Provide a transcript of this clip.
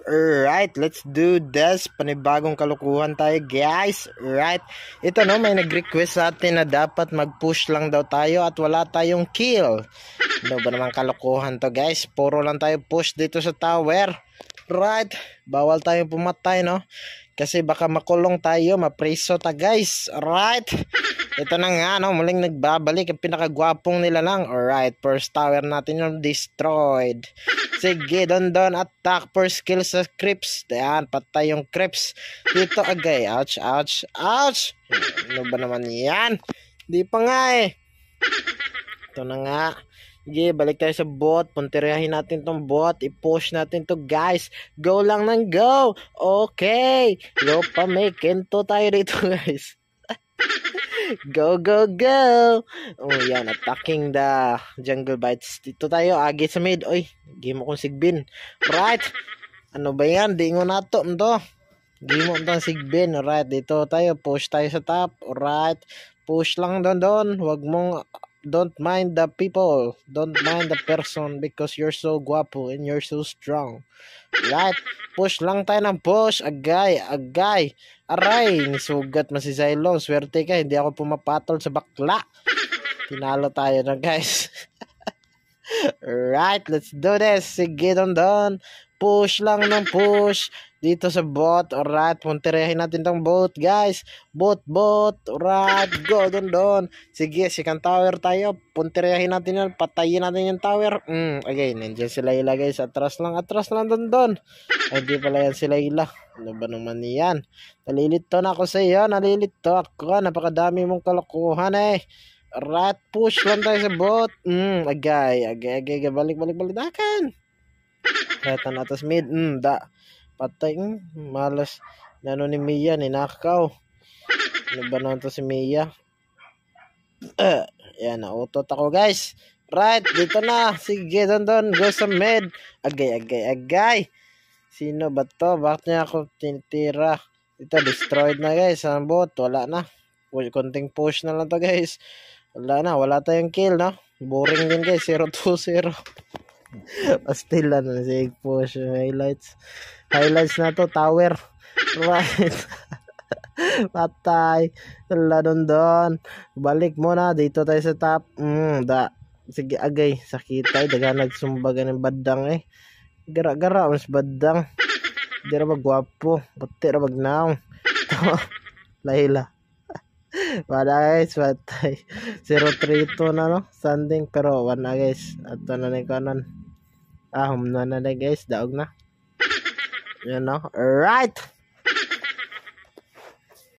Alright, let's do this. Panibagong kalukuhan tayo, guys. Right. Ito no, may nag-request sa atin na dapat mag-push lang daw tayo at wala tayong kill. Ano ba naman kalukuhan to, guys? Puro lang tayo push dito sa tower. Right. Bawal tayong pumatay, no? Kasi baka makulong tayo, mapreso ta, guys. Right. Ito na nga, no? Muling nagbabalik ang pinakagwapong nila lang. Alright, first tower natin yung destroyed. Sige, don attack per skill sa creeps. Ayan, patay yung creeps. Dito agay. Ouch, ouch, ouch. Ano ba naman yan? Di pa nga eh. Ito na nga. Sige, balik tayo sa bot. Puntiryahin natin tong bot. I-push natin to, guys. Go lang ng go. Okay. Go pa, may kento tayo dito, guys. Go, go, go. Oh, yan. Attacking the jungle bites. Dito tayo. Agi sa mid. Oy, game mo kong sigbin. Right. Ano ba yan? Dingo na to. Game mo itong sigbin. Right. Dito tayo. Push tayo sa top. Right. Push lang doon. Huwag mong... Don't mind the people. Don't mind the person because you're so guapo and you're so strong. Right? Push lang tayo ng push. Agay. Aray, nisugat mo si Zylong. Swerte ka, hindi ako pumapatol sa bakla. Tinalo tayo na, guys. Right, let's do this. Sige, don. Push lang ng push. Dito sa bot. Alright, puntirehin natin tong bot, guys. Bot. Alright, go, don. Sige, second tower tayo. Puntirehin natin yan. Patayin natin yung tower. Okay, nandiyan si Layla, guys. Atras lang, don. Ay, di pala yan si Layla. Ano ba naman yan? Nalilito na ako sa iyo. Nalilito ako. Napakadami mong kalokohan eh. Alright, push lang tayo sa bot. Agay. Balik. Dakan. Kaya natas mid. Patay. Malas. Nano ni Mia. Ninakaw. Ano ba naman to si Mia? Yan. Nautot ako, guys. Right. Dito na. Sige. Don. Go sa mid. Agay. Sino ba to? Bakit niya ako tinitira? Ito. Destroyed na, guys. Ang bot. Wala na. Konting push na lang to, guys. Wala tayong kill, no? Boring din, guys. 0-2-0. Pastila na si push. Highlights na to. Tower. Right. Patay. Wala don. Balik muna. Dito tayo sa top. Sige, agay. Sakitay. Daga nagsumbaga ng badang eh. Gara mas badang. Di ra magwapo. Pati ra magnaong. Layla. Wala, guys, patay. 0-3-2 na, no? Standing, pero 1 na, guys. At na na kanan. Hum na, guys. Daog na. Yan, no? Alright.